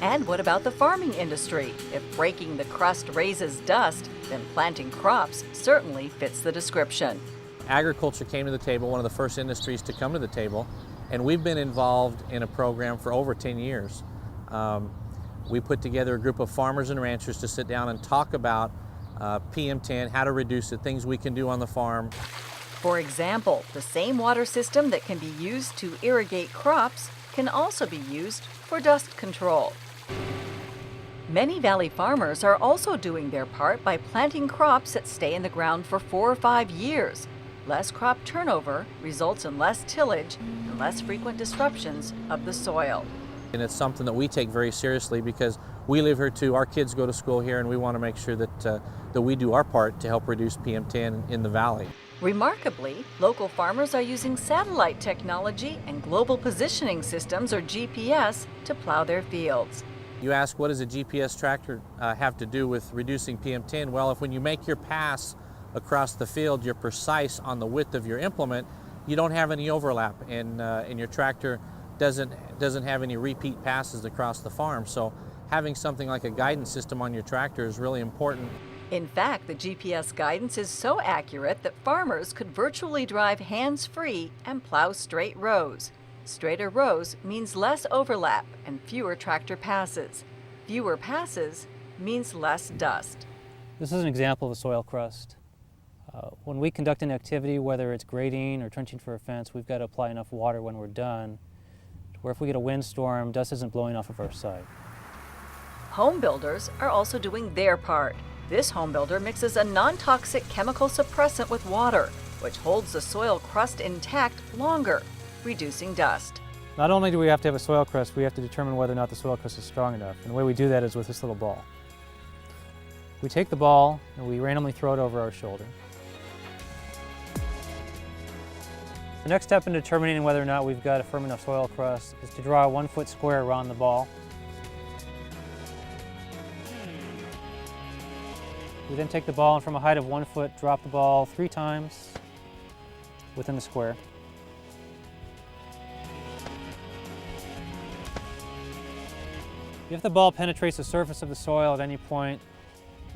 And what about the farming industry? If breaking the crust raises dust, then planting crops certainly fits the description. Agriculture came to the table, one of the first industries to come to the table, and we've been involved in a program for over 10 years. We put together a group of farmers and ranchers to sit down and talk about PM10, how to reduce it, things we can do on the farm. For example, the same water system that can be used to irrigate crops can also be used for dust control. Many valley farmers are also doing their part by planting crops that stay in the ground for 4 or 5 years. Less crop turnover results in less tillage and less frequent disruptions of the soil. And it's something that we take very seriously because we live here too, our kids go to school here, and we want to make sure that we do our part to help reduce PM10 in the valley. Remarkably, local farmers are using satellite technology and global positioning systems, or GPS, to plow their fields. You ask, what does a GPS tractor have to do with reducing PM10? Well, if when you make your pass across the field, you're precise on the width of your implement, you don't have any overlap, and your tractor doesn't have any repeat passes across the farm. So having something like a guidance system on your tractor is really important. In fact, the GPS guidance is so accurate that farmers could virtually drive hands-free and plow straight rows. Straighter rows means less overlap and fewer tractor passes. Fewer passes means less dust. This is an example of a soil crust. When we conduct an activity, whether it's grading or trenching for a fence, we've got to apply enough water when we're done, where if we get a windstorm, dust isn't blowing off of our site. Home builders are also doing their part. This home builder mixes a non-toxic chemical suppressant with water, which holds the soil crust intact longer, reducing dust. Not only do we have to have a soil crust, we have to determine whether or not the soil crust is strong enough. And the way we do that is with this little ball. We take the ball and we randomly throw it over our shoulder. The next step in determining whether or not we've got a firm enough soil crust is to draw a 1-foot square around the ball. We then take the ball and from a height of 1 foot, drop the ball 3 times within the square. If the ball penetrates the surface of the soil at any point,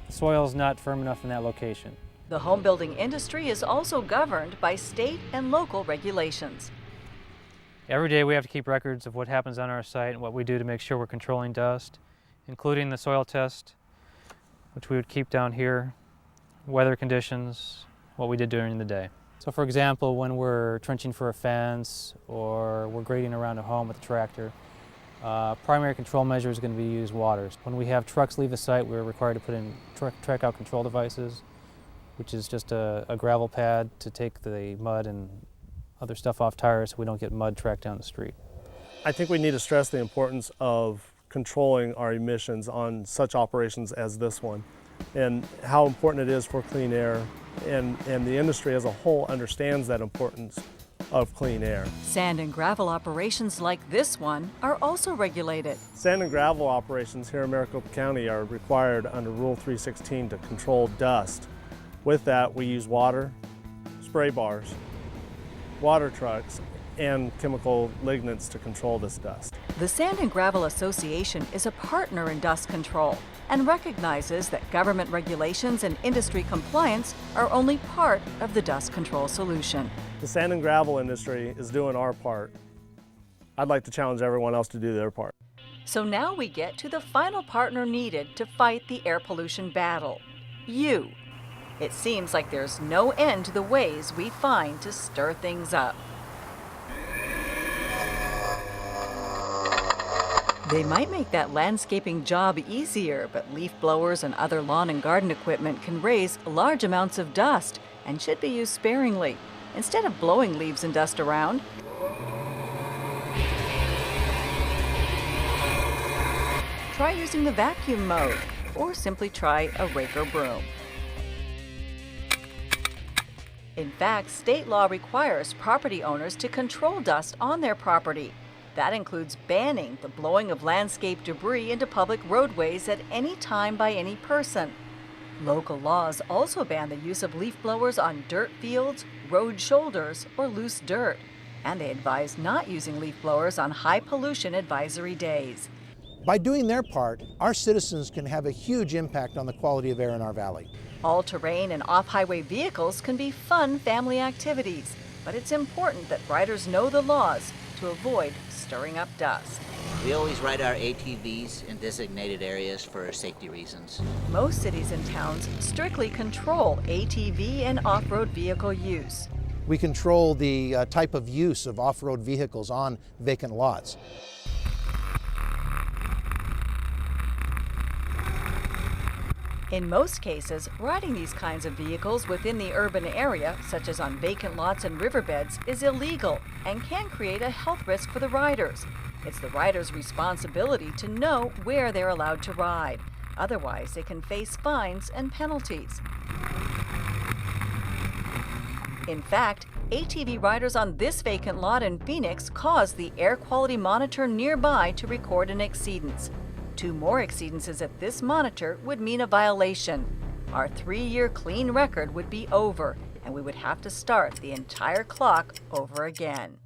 the soil is not firm enough in that location. The home building industry is also governed by state and local regulations. Every day we have to keep records of what happens on our site and what we do to make sure we're controlling dust, including the soil test, which we would keep down here, weather conditions, what we did during the day. So for example, when we're trenching for a fence or we're grading around a home with a tractor, primary control measure is going to be use waters. When we have trucks leave the site, we're required to put in track out control devices, which is just a gravel pad to take the mud and other stuff off tires so we don't get mud tracked down the street. I think we need to stress the importance of controlling our emissions on such operations as this one, and how important it is for clean air, and the industry as a whole understands that importance of clean air. Sand and gravel operations like this one are also regulated. Sand and gravel operations here in Maricopa County are required under Rule 316 to control dust. With that, we use water, spray bars, water trucks, and chemical lignants to control this dust. The Sand and Gravel Association is a partner in dust control and recognizes that government regulations and industry compliance are only part of the dust control solution. The sand and gravel industry is doing our part. I'd like to challenge everyone else to do their part. So now we get to the final partner needed to fight the air pollution battle: you. It seems like there's no end to the ways we find to stir things up. They might make that landscaping job easier, but leaf blowers and other lawn and garden equipment can raise large amounts of dust and should be used sparingly, instead of blowing leaves and dust around. Try using the vacuum mode, or simply try a rake or broom. In fact, state law requires property owners to control dust on their property. That includes banning the blowing of landscape debris into public roadways at any time by any person. Local laws also ban the use of leaf blowers on dirt fields, road shoulders, or loose dirt. And they advise not using leaf blowers on high pollution advisory days. By doing their part, our citizens can have a huge impact on the quality of air in our valley. All-terrain and off-highway vehicles can be fun family activities, but it's important that riders know the laws to avoid stirring up dust. We always ride our ATVs in designated areas for safety reasons. Most cities and towns strictly control ATV and off-road vehicle use. We control the type of use of off-road vehicles on vacant lots. In most cases, riding these kinds of vehicles within the urban area, such as on vacant lots and riverbeds, is illegal and can create a health risk for the riders. It's the rider's responsibility to know where they're allowed to ride. Otherwise, they can face fines and penalties. In fact, ATV riders on this vacant lot in Phoenix caused the air quality monitor nearby to record an exceedance. 2 more exceedances at this monitor would mean a violation. Our 3-year clean record would be over, and we would have to start the entire clock over again.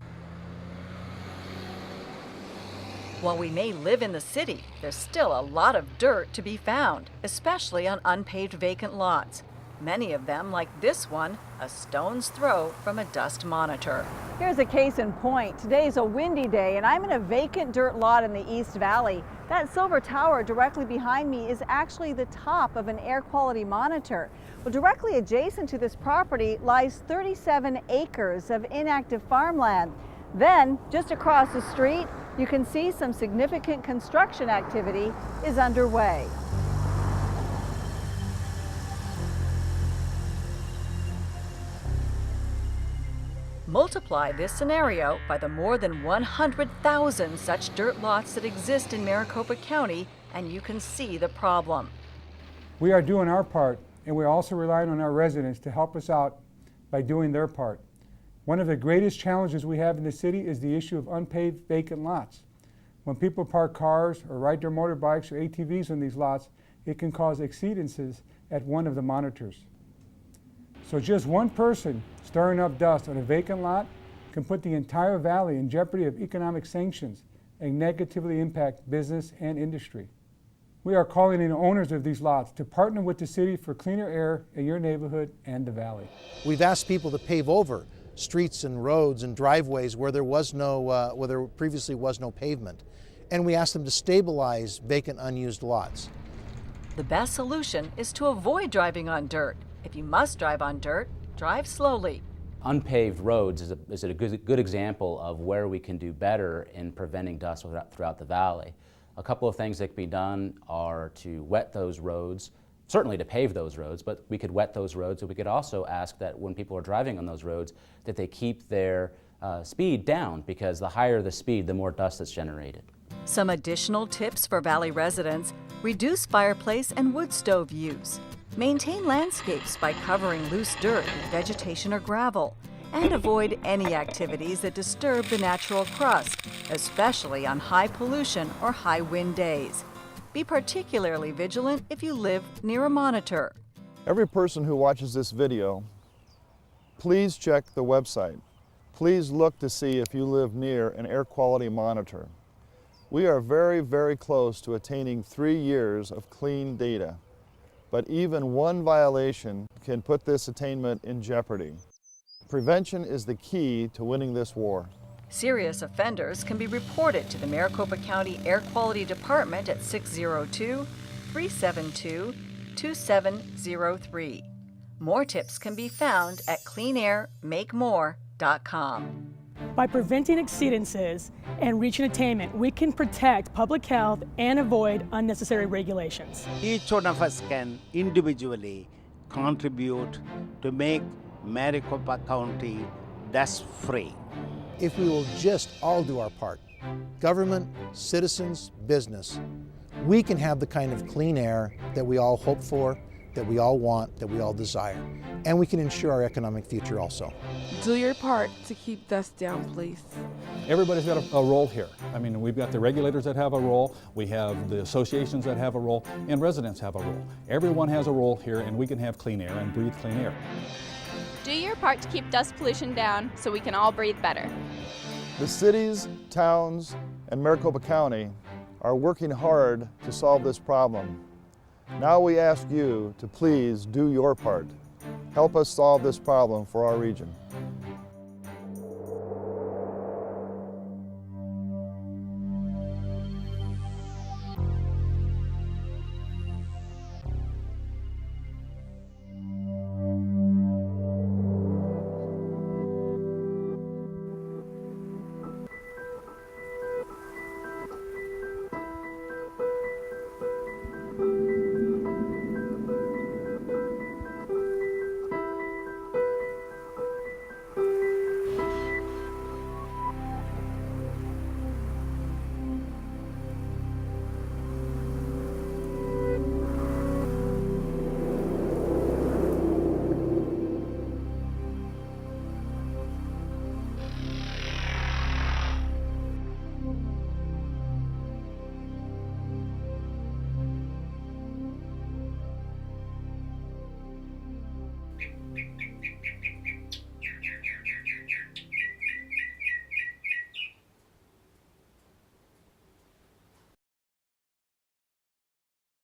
While we may live in the city, there's still a lot of dirt to be found, especially on unpaved vacant lots. Many of them, like this one, a stone's throw from a dust monitor. Here's a case in point. Today's a windy day and I'm in a vacant dirt lot in the East Valley. That silver tower directly behind me is actually the top of an air quality monitor. Well, directly adjacent to this property lies 37 acres of inactive farmland. Then, just across the street, you can see some significant construction activity is underway. Multiply this scenario by the more than 100,000 such dirt lots that exist in Maricopa County, and you can see the problem. We are doing our part, and we're also relying on our residents to help us out by doing their part. One of the greatest challenges we have in the city is the issue of unpaved vacant lots. When people park cars or ride their motorbikes or ATVs on these lots, it can cause exceedances at one of the monitors. So just one person stirring up dust on a vacant lot can put the entire valley in jeopardy of economic sanctions and negatively impact business and industry. We are calling in owners of these lots to partner with the city for cleaner air in your neighborhood and the valley. We've asked people to pave over streets and roads and driveways where there previously was no pavement. And we asked them to stabilize vacant unused lots. The best solution is to avoid driving on dirt. If you must drive on dirt, drive slowly. Unpaved roads is a good example of where we can do better in preventing dust throughout the valley. A couple of things that can be done are to wet those roads, certainly to pave those roads, but we could wet those roads, and we could also ask that when people are driving on those roads that they keep their speed down, because the higher the speed, the more dust that's generated. Some additional tips for Valley residents: reduce fireplace and wood stove use. Maintain landscapes by covering loose dirt with vegetation or gravel, and avoid any activities that disturb the natural crust, especially on high pollution or high wind days. Be particularly vigilant if you live near a monitor. Every person who watches this video, please check the website. Please look to see if you live near an air quality monitor. We are very, very close to attaining 3 years of clean data. But even one violation can put this attainment in jeopardy. Prevention is the key to winning this war. Serious offenders can be reported to the Maricopa County Air Quality Department at 602-372-2703. More tips can be found at cleanairmakemore.com. By preventing exceedances and reaching attainment, we can protect public health and avoid unnecessary regulations. Each one of us can individually contribute to make Maricopa County dust-free. If we will just all do our part, government, citizens, business, we can have the kind of clean air that we all hope for, that we all want, that we all desire. And we can ensure our economic future also. Do your part to keep dust down, please. Everybody's got a role here. I mean, we've got the regulators that have a role, we have the associations that have a role, and residents have a role. Everyone has a role here, and we can have clean air and breathe clean air. Do your part to keep dust pollution down so we can all breathe better. The cities, towns, and Maricopa County are working hard to solve this problem. Now we ask you to please do your part. Help us solve this problem for our region.